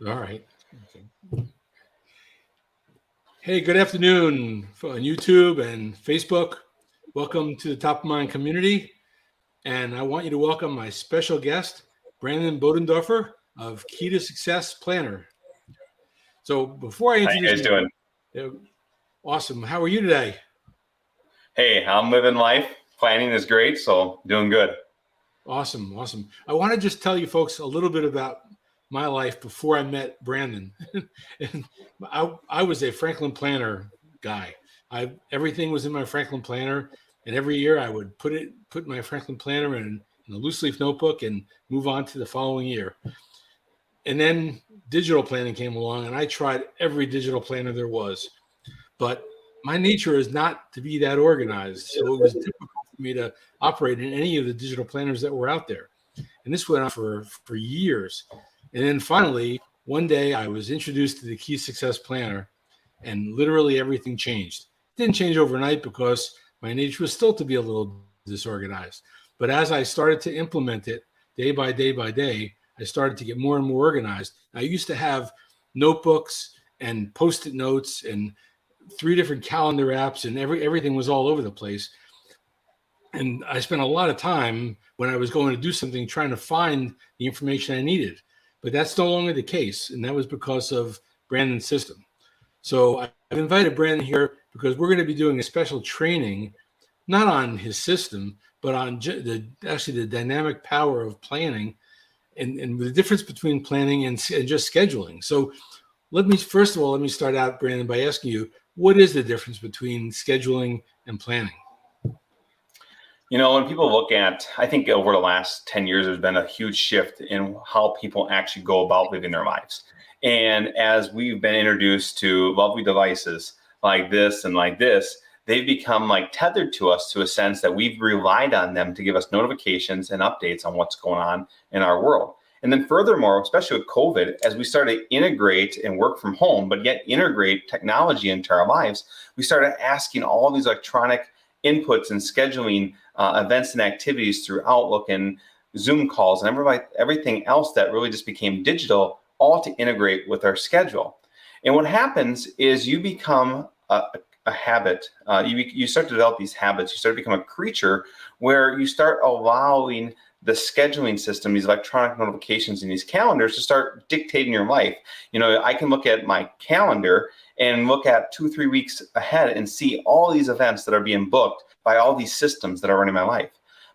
All right. Okay. Hey, good afternoon on YouTube and Facebook. Welcome to the Top of Mind community. And I want you to welcome my special guest, Branden Bodendorfer of Key2Success Planner. So before I How you introduce guys doing? awesome. How are you today? Hey, I'm living life. Planning is great, so doing good. Awesome. I want to just tell you folks a little bit about my life before I met Branden. And I was a Franklin Planner guy. Everything was in my Franklin Planner, and every year I would put my Franklin Planner in a loose leaf notebook and move on to the following year. And then digital planning came along, and I tried every digital planner there was, but my nature is not to be that organized. So it was difficult for me to operate in any of the digital planners that were out there. And this went on for years. And then finally, one day I was introduced to the Key2Success Planner, and literally everything changed. It didn't change overnight because my nature was still to be a little disorganized. But as I started to implement it day by day, I started to get more and more organized. I used to have notebooks and Post-it notes and 3 different calendar apps, and everything was all over the place. And I spent a lot of time when I was going to do something trying to find the information I needed. But that's no longer the case. And that was because of Branden's system. So I've invited Branden here because we're going to be doing a special training, not on his system, but on the dynamic power of planning and the difference between planning and just scheduling. So let me start out, Branden, by asking you, what is the difference between scheduling and planning? You know, when people look at, I think over the last 10 years, there's been a huge shift in how people actually go about living their lives. And as we've been introduced to lovely devices like this and like this, they've become like tethered to us to a sense that we've relied on them to give us notifications and updates on what's going on in our world. And then furthermore, especially with COVID, as we started to integrate and work from home, but yet integrate technology into our lives, we started asking all these electronic inputs and scheduling events and activities through Outlook and Zoom calls and everything else that really just became digital, all to integrate with our schedule. And what happens is you become a habit. You start to develop these habits. You start to become a creature where you start allowing the scheduling system, these electronic notifications and these calendars to start dictating your life. You know, I can look at my calendar and look at 2-3 weeks ahead and see all these events that are being booked by all these systems that are running my life.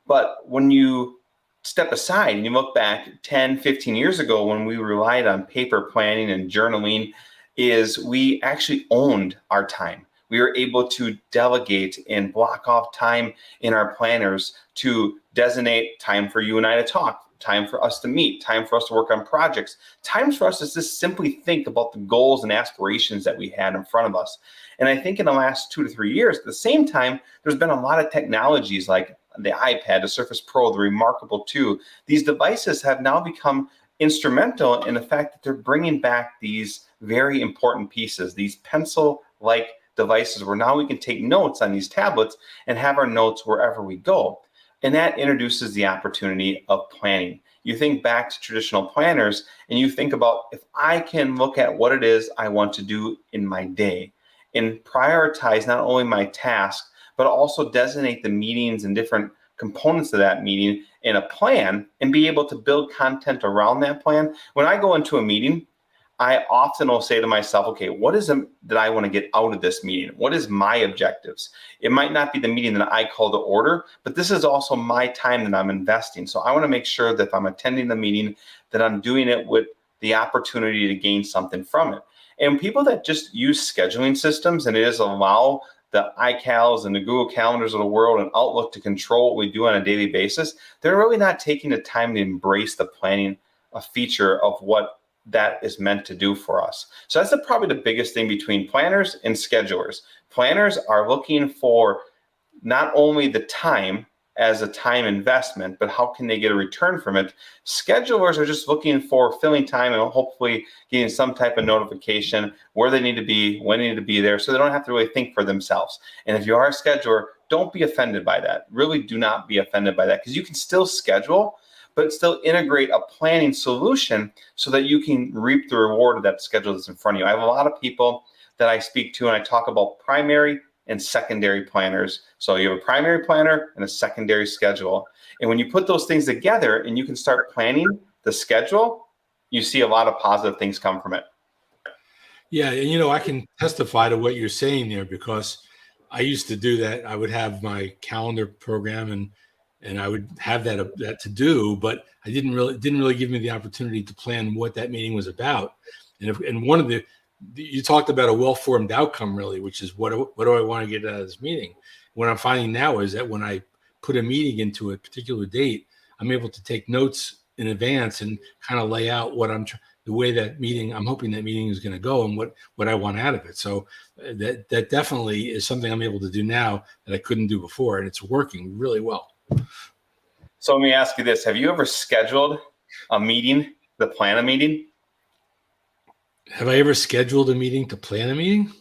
But when you step aside and you look back 10, 15 years ago when we relied on paper planning and journaling, is we actually owned our time. We were able to delegate and block off time in our planners to designate time for you and I to talk, time for us to meet, time for us to work on projects, times for us to just simply think about the goals and aspirations that we had in front of us. And I think in the last 2 to 3 years, at the same time, there's been a lot of technologies like the iPad, the Surface Pro, the Remarkable 2. These devices have now become instrumental in the fact that they're bringing back these very important pieces, these pencil-like devices where now we can take notes on these tablets and have our notes wherever we go. And that introduces the opportunity of planning. You think back to traditional planners and you think about, if I can look at what it is I want to do in my day and prioritize not only my task, but also designate the meetings and different components of that meeting in a plan and be able to build content around that plan. When I go into a meeting, I often will say to myself, okay, what is it that I want to get out of this meeting? What is my objectives? It might not be the meeting that I call to order, but this is also my time that I'm investing. So I want to make sure that if I'm attending the meeting, that I'm doing it with the opportunity to gain something from it. And people that just use scheduling systems and it is allow the iCals and the Google Calendars of the world and Outlook to control what we do on a daily basis, they're really not taking the time to embrace the planning feature of what that is meant to do for us. So that's probably the biggest thing between planners and schedulers. Planners are looking for not only the time as a time investment, but how can they get a return from it? Schedulers are just looking for filling time and hopefully getting some type of notification where they need to be, when they need to be there, so they don't have to really think for themselves. And if you are a scheduler, don't be offended by that. Really do not be offended by that, because you can still schedule, but still integrate a planning solution so that you can reap the reward of that schedule that's in front of you. I have a lot of people that I speak to, and I talk about primary and secondary planners. So you have a primary planner and a secondary schedule. And when you put those things together and you can start planning the schedule, you see a lot of positive things come from it. Yeah, and I can testify to what you're saying there, because I used to do that. I would have my calendar program, and I would have that to do, but I didn't really give me the opportunity to plan what that meeting was about. And one of you talked about a well-formed outcome, really, which is what do I want to get out of this meeting? What I'm finding now is that when I put a meeting into a particular date, I'm able to take notes in advance and kind of lay out the way I'm hoping that meeting is going to go, and what I want out of it. So that definitely is something I'm able to do now that I couldn't do before, and it's working really well. So let me ask you this. Have you ever scheduled a meeting to plan a meeting? Have I ever scheduled a meeting to plan a meeting?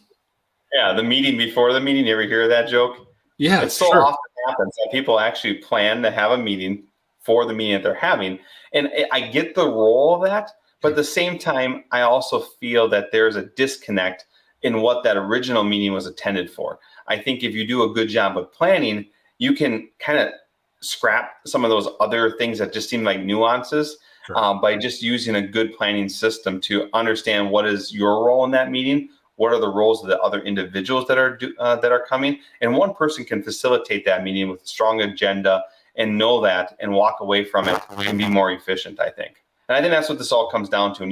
Yeah, the meeting before the meeting. You ever hear that joke? Yeah, it so sure. often happens that people actually plan to have a meeting for the meeting that they're having. And I get the role of that, but at the same time, I also feel that there's a disconnect in what that original meeting was intended for. I think if you do a good job of planning, you can kind of scrap some of those other things that just seem like nuances. Sure. By just using a good planning system to understand what is your role in that meeting, what are the roles of the other individuals that are coming, and one person can facilitate that meeting with a strong agenda and know that and walk away from it and be more efficient, I think. And I think that's what this all comes down to.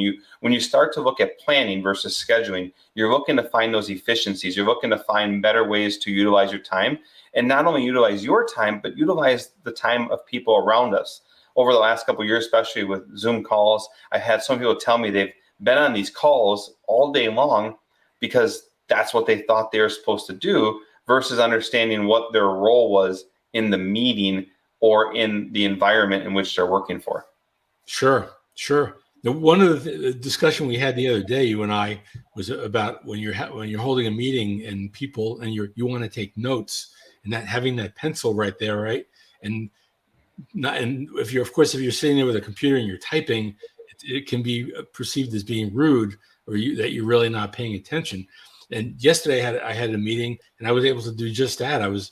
When you start to look at planning versus scheduling, you're looking to find those efficiencies. You're looking to find better ways to utilize your time, and not only utilize your time, but utilize the time of people around us. Over the last couple of years, especially with Zoom calls, I've had some people tell me they've been on these calls all day long because that's what they thought they were supposed to do, versus understanding what their role was in the meeting or in the environment in which they're working for. Sure. One of the discussion we had the other day, you and I, was about when you're holding a meeting and people and you want to take notes, and that having that pencil right there, right? And if you're sitting there with a computer and you're typing, it can be perceived as being rude, or that you're really not paying attention. And yesterday I had a meeting, and I was able to do just that. I was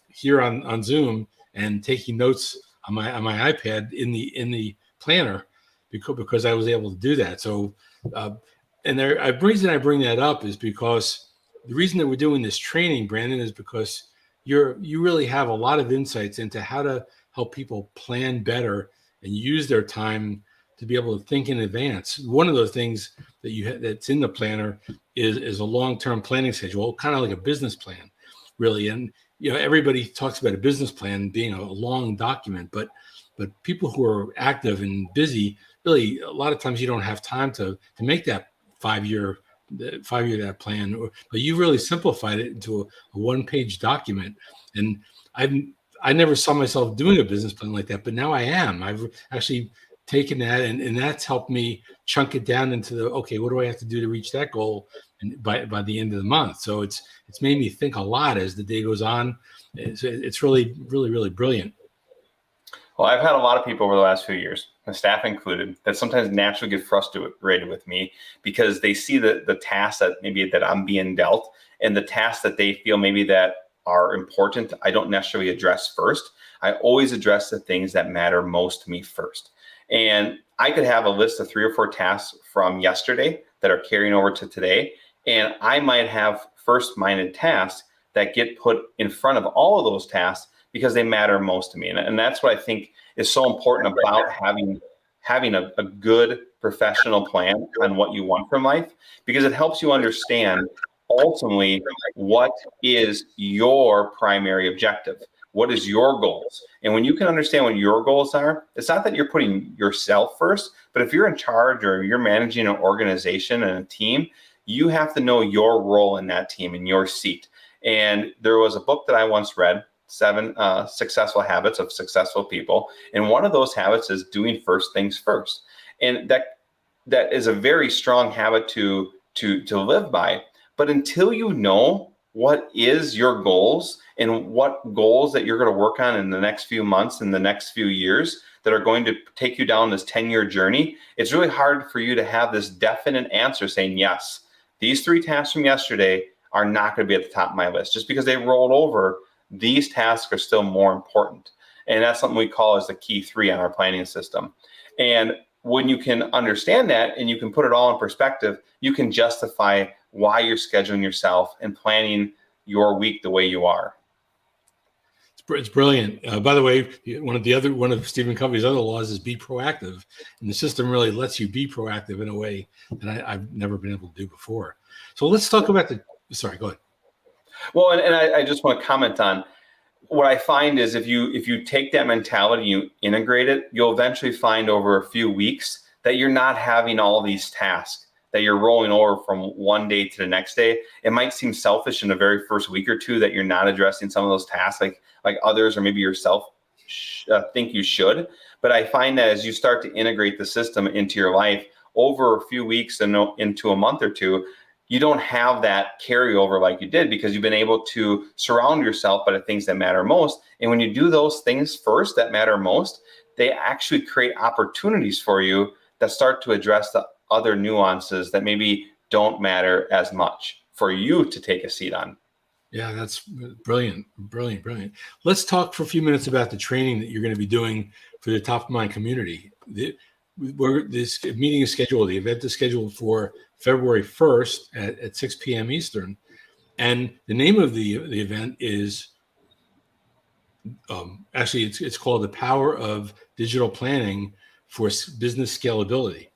here on Zoom and taking notes on my iPad in the planner, because I was able to do that. So, the reason I bring that up is because the reason that we're doing this training, Branden, is because you really have a lot of insights into how to help people plan better and use their time to be able to think in advance. One of those things that's in the planner is a long-term planning schedule, kind of like a business plan, really. And everybody talks about a business plan being a long document, but people who are active and busy, really, a lot of times you don't have time to make that five-year that plan. But you really simplified it into a one-page document. And I never saw myself doing a business plan like that, but now I am. I've actually taken that, and that's helped me chunk it down into okay, what do I have to do to reach that goal by the end of the month? So it's made me think a lot as the day goes on. It's really, really, really brilliant. Well, I've had a lot of people over the last few years, my staff included, that sometimes naturally get frustrated with me because they see the tasks that I'm being dealt, and the tasks that they feel maybe that are important, I don't necessarily address first. I always address the things that matter most to me first. And I could have a list of 3 or 4 tasks from yesterday that are carrying over to today. And I might have first-minded tasks that get put in front of all of those tasks because they matter most to me. And that's what I think is so important about having a good professional plan on what you want from life, because it helps you understand ultimately what is your primary objective. What is your goals? And when you can understand what your goals are, it's not that you're putting yourself first, but if you're in charge or you're managing an organization and a team, you have to know your role in that team and your seat. And there was a book that I once read, 7 Successful Habits of Successful People. And one of those habits is doing first things first. And that is a very strong habit to live by. But until you know what is your goals and what goals that you're going to work on in the next few months and the next few years, that are going to take you down this 10-year journey, it's really hard for you to have this definite answer saying, yes, these 3 tasks from yesterday are not going to be at the top of my list. Just because they rolled over, these tasks are still more important. And that's something we call as the key 3 on our planning system. And when you can understand that and you can put it all in perspective, you can justify why you're scheduling yourself and planning your week the way you are. It's brilliant. By the way, one of Stephen Covey's other laws is be proactive, and the system really lets you be proactive in a way that I've never been able to do before. So let's talk about sorry, go ahead. Well, and I just want to comment on what I find is if you take that mentality, you integrate it, you'll eventually find over a few weeks that you're not having all these tasks, that you're rolling over from one day to the next day. It might seem selfish in the very first week or two that you're not addressing some of those tasks like others or maybe yourself think you should. But I find that as you start to integrate the system into your life over a few weeks and into a month or two, you don't have that carryover like you did because you've been able to surround yourself by the things that matter most. And when you do those things first that matter most, they actually create opportunities for you that start to address the other nuances that maybe don't matter as much for you to take a seat on. Yeah, that's brilliant. Let's talk for a few minutes about the training that you're going to be doing for the Top of Mind community. This meeting is scheduled, the event is scheduled for February 1st at 6 p.m. Eastern. And the name of the event is, actually, it's called The Power of Digital Planning for Business Scalability.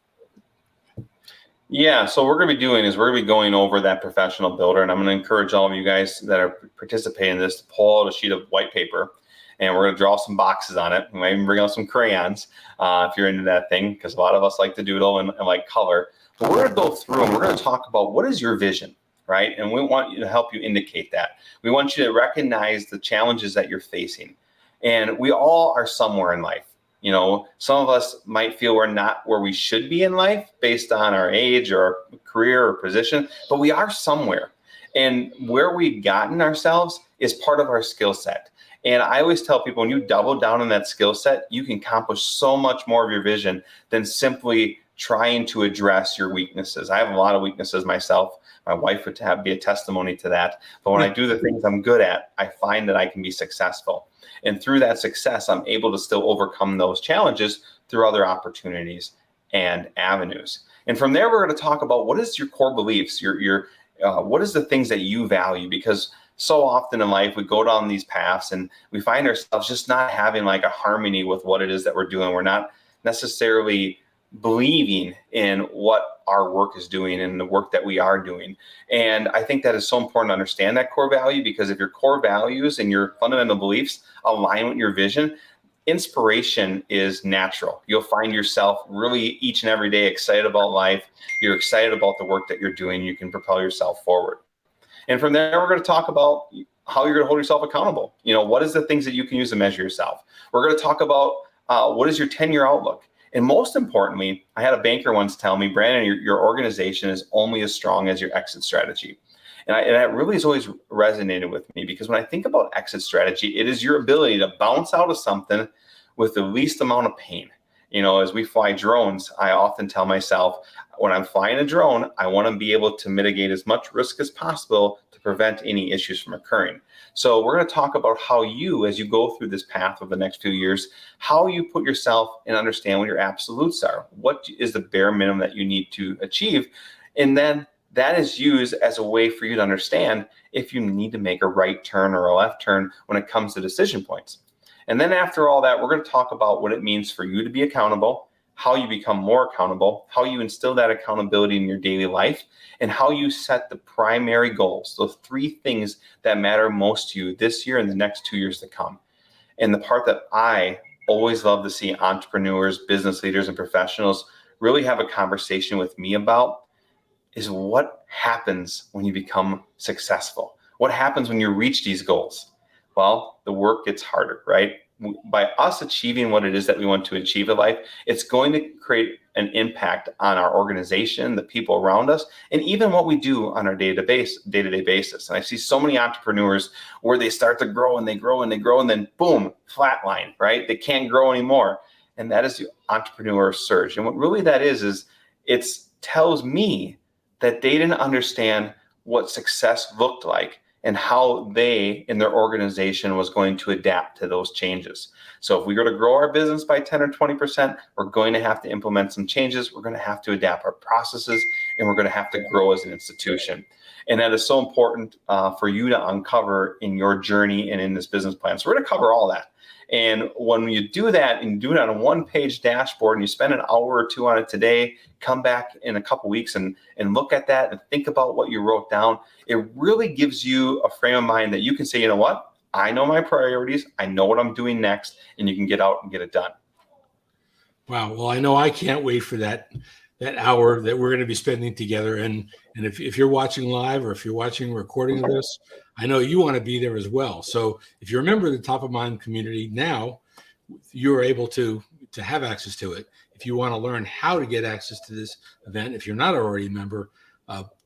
Yeah, so what we're going to be doing is we're going to be going over that professional builder, and I'm going to encourage all of you guys that are participating in this to pull out a sheet of white paper, and we're going to draw some boxes on it. We might even bring out some crayons if you're into that thing, because a lot of us like to doodle and like color. But we're going to go through and we're going to talk about what is your vision, right? And we want you to help you indicate that. We want you to recognize the challenges that you're facing, and we all are somewhere in life. You know, some of us might feel we're not where we should be in life based on our age or our career or position, but we are somewhere. And where we've gotten ourselves is part of our skill set. And I always tell people, when you double down on that skill set, you can accomplish so much more of your vision than simply trying to address your weaknesses. I have a lot of weaknesses myself. My wife would be a testimony to that. But when I do the things I'm good at, I find that I can be successful. And through that success, I'm able to still overcome those challenges through other opportunities and avenues. And from there, we're going to talk about what is your core beliefs, what is the things that you value, because so often in life we go down these paths and we find ourselves just not having like a harmony with what it is that we're doing. We're not necessarily believing in what our work is doing and the work that we are doing. And I think that is so important to understand that core value, because if your core values and your fundamental beliefs align with your vision, inspiration is natural. You'll find yourself really each and every day excited about life. You're excited about the work that you're doing. You can propel yourself forward. And from there, we're going to talk about how you're going to hold yourself accountable. You know, what is the things that you can use to measure yourself? We're going to talk about what is your 10-year outlook? And most importantly, I had a banker once tell me, Branden, your organization is only as strong as your exit strategy. And that really has always resonated with me, because when I think about exit strategy, it is your ability to bounce out of something with the least amount of pain. You know, as we fly drones, I often tell myself, when I'm flying a drone, I want to be able to mitigate as much risk as possible to prevent any issues from occurring. So we're going to talk about how you, as you go through this path of the next few years, how you put yourself and understand what your absolutes are. What is the bare minimum that you need to achieve? And then that is used as a way for you to understand if you need to make a right turn or a left turn when it comes to decision points. And then after all that, we're going to talk about what it means for you to be accountable, how you become more accountable, how you instill that accountability in your daily life, and how you set the primary goals, those 3 things that matter most to you this year and the next 2 years to come. And the part that I always love to see entrepreneurs, business leaders, and professionals really have a conversation with me about is what happens when you become successful. What happens when you reach these goals? Well, the work gets harder, right? By us achieving what it is that we want to achieve in life, it's going to create an impact on our organization, the people around us, and even what we do on our day-to-day basis. And I see so many entrepreneurs where they start to grow and they grow and they grow, and then boom, flatline, right? They can't grow anymore. and that is the entrepreneur surge. And what really that is it tells me that they didn't understand what success looked like and how they in their organization was going to adapt to those changes. So if we were to grow our business by 10 or 20%, we're going to have to implement some changes. We're going to have to adapt our processes, and we're going to have to grow as an institution. And that is so important for you to uncover in your journey and in this business plan. So we're going to cover all that. And when you do that and you do it on a one-page dashboard and you spend an hour or two on it today, come back in a couple weeks and look at that and think about what you wrote down, it really gives you a frame of mind that you can say, you know what? I know my priorities. I know what I'm doing next, and you can get out and get it done. Wow. Well, I know I can't wait for that hour that we're going to be spending together. And if you're watching live or if you're watching a recording of this, I know you want to be there as well. So if you're a member of the Top of Mind community now, you're able to have access to it. If you want to learn how to get access to this event, if you're not already a member,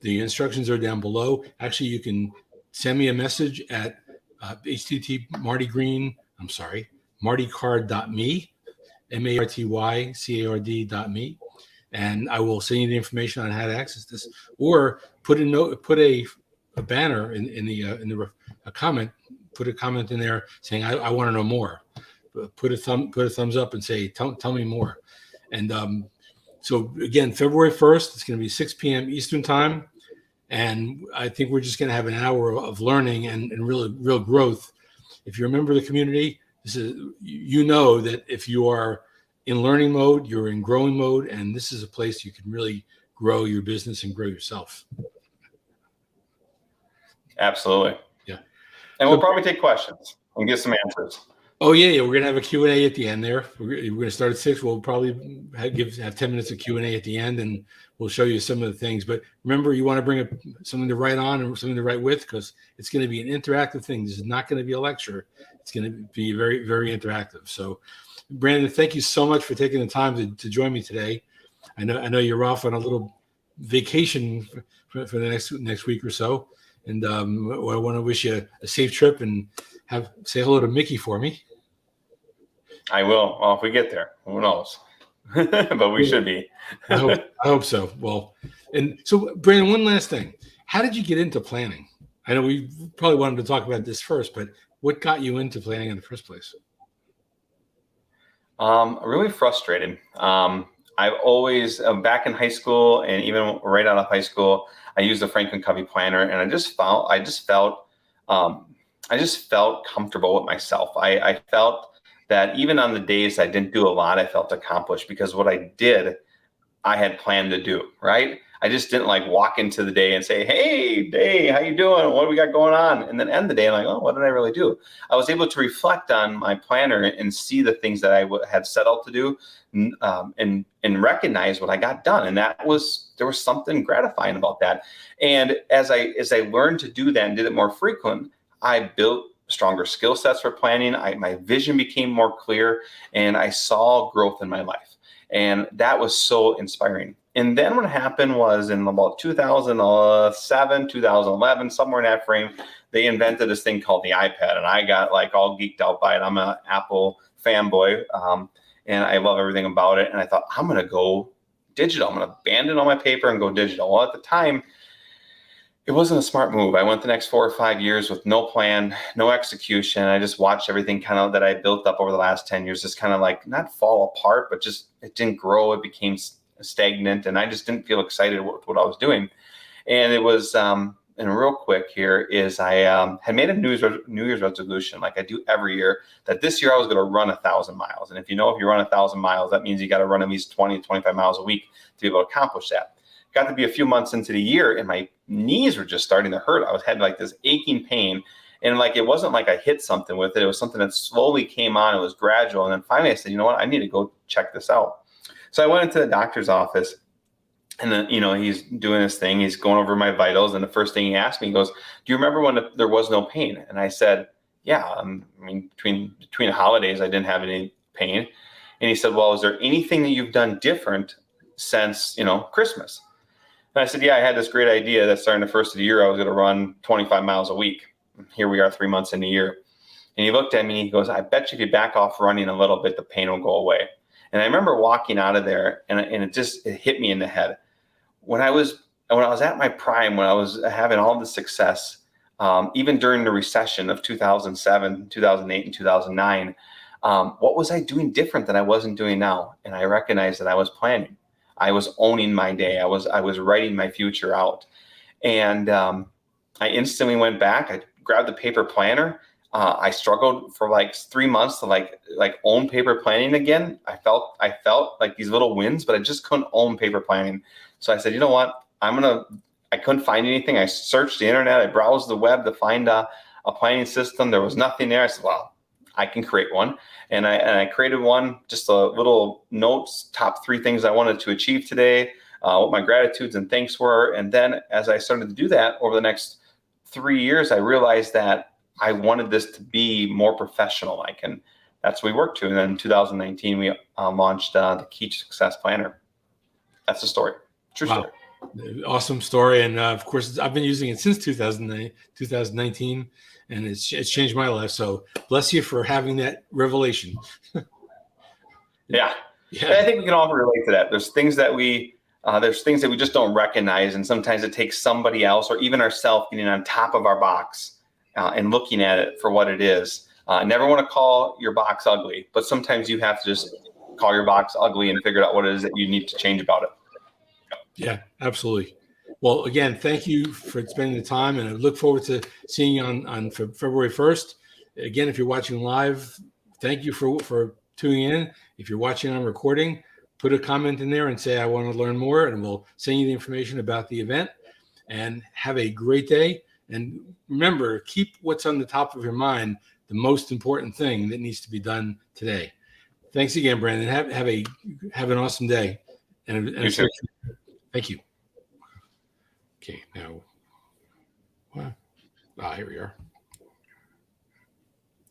the instructions are down below. Actually, you can send me a message at martycard.me, martycard.me, and I will send you the information on how to access this, or put a banner in a comment, put a comment in there saying I want to know more. Put a thumbs up and say tell me more. And so again, February 1st, it's going to be 6 p.m. Eastern time, and I think we're just going to have an hour of learning and real growth. If you're a member of the community, you know that if you are in learning mode, you're in growing mode, and this is a place you can really grow your business and grow yourself. Absolutely. Yeah. And we'll probably take questions and get some answers. Oh, yeah. We're going to have a Q&A at the end there. We're going to start at 6. We'll probably have 10 minutes of Q&A at the end, and we'll show you some of the things. But remember, you want to bring something to write on and something to write with, because it's going to be an interactive thing. This is not going to be a lecture. It's going to be very, very interactive. So, Branden, thank you so much for taking the time to join me today. I know you're off on a little vacation for the next week or so. And I want to wish you a safe trip and say hello to Mickey for me. I will. Well, if we get there, who knows? But we should be. I hope so. Well, and so Branden, one last thing. How did you get into planning? I know we probably wanted to talk about this first, but what got you into planning in the first place? Really frustrated. I've always, back in high school and even right out of high school, I used the Franklin Covey planner, and I just felt comfortable with myself. I felt that even on the days I didn't do a lot, I felt accomplished because what I did, I had planned to do, right? I just didn't like walk into the day and say, hey, day, how you doing? What do we got going on? And then end the day like, oh, what did I really do? I was able to reflect on my planner and see the things that I had set out to do and recognize what I got done. And there was something gratifying about that. And as I learned to do that and did it more frequent, I built stronger skill sets for planning. My vision became more clear, and I saw growth in my life. And that was so inspiring. And then what happened was in about 2007, 2011, somewhere in that frame, they invented this thing called the iPad, and I got like all geeked out by it. I'm an Apple fanboy, and I love everything about it. And I thought, I'm going to go digital. I'm going to abandon all my paper and go digital. Well, at the time, it wasn't a smart move. I went the next 4 or 5 years with no plan, no execution. I just watched everything kind of that I built up over the last 10 years just kind of like not fall apart, but just it didn't grow. It became stagnant, and I just didn't feel excited with what I was doing. And it was, and real quick here is I had made a New Year's resolution, like I do every year, that this year I was going to run 1,000 miles. And if you run 1,000 miles, that means you got to run at least 20, 25 miles a week to be able to accomplish that. Got to be a few months into the year, and my knees were just starting to hurt. I had like this aching pain, and like it wasn't like I hit something with it. It was something that slowly came on. It was gradual, and then finally I said, you know what? I need to go check this out. So I went into the doctor's office, and then he's doing this thing. He's going over my vitals, and the first thing he asked me, he goes, "Do you remember when there was no pain?" And I said, "Yeah. I mean, between the holidays, I didn't have any pain." And he said, "Well, is there anything that you've done different since Christmas?" And I said, "Yeah, I had this great idea that starting the first of the year, I was going to run 25 miles a week. Here we are 3 months in the year." And he looked at me and he goes, "I bet you if you back off running a little bit, the pain will go away." And I remember walking out of there, and it hit me in the head. When I was at my prime, when I was having all the success, even during the recession of 2007, 2008, and 2009, what was I doing different than I wasn't doing now? And I recognized that I was planning. I was owning my day. I was writing my future out. And I instantly went back. I grabbed the paper planner. I struggled for like 3 months to like own paper planning again. I felt like these little wins, but I just couldn't own paper planning. So I said, you know what? I couldn't find anything. I searched the internet. I browsed the web to find a planning system. There was nothing there. I said, well, I can create one. And I created one, just a little notes, top 3 things I wanted to achieve today, what my gratitudes and thanks were. And then as I started to do that over the next 3 years, I realized that I wanted this to be more professional-like, and that's what we worked to. And then in 2019, we launched the Key2Success Planner. That's the story. True story. Awesome story. And of course, I've been using it since 2019, and it's changed my life. So bless you for having that revelation. Yeah. I think we can all relate to that. There's things that we just don't recognize. And sometimes it takes somebody else or even ourselves getting on top of our box and looking at it for what it is. I never want to call your box ugly, but sometimes you have to just call your box ugly and figure out what it is that you need to change about it. Yeah, absolutely. Well, again, thank you for spending the time, and I look forward to seeing you on February 1st. Again, if you're watching live, thank you for tuning in. If you're watching on recording, put a comment in there and say, I want to learn more, and we'll send you the information about the event. And have a great day. And remember, keep what's on the top of your mind, the most important thing that needs to be done today. Thanks again, Branden. Have an awesome day. You too. Thank you. Okay, now, here we are.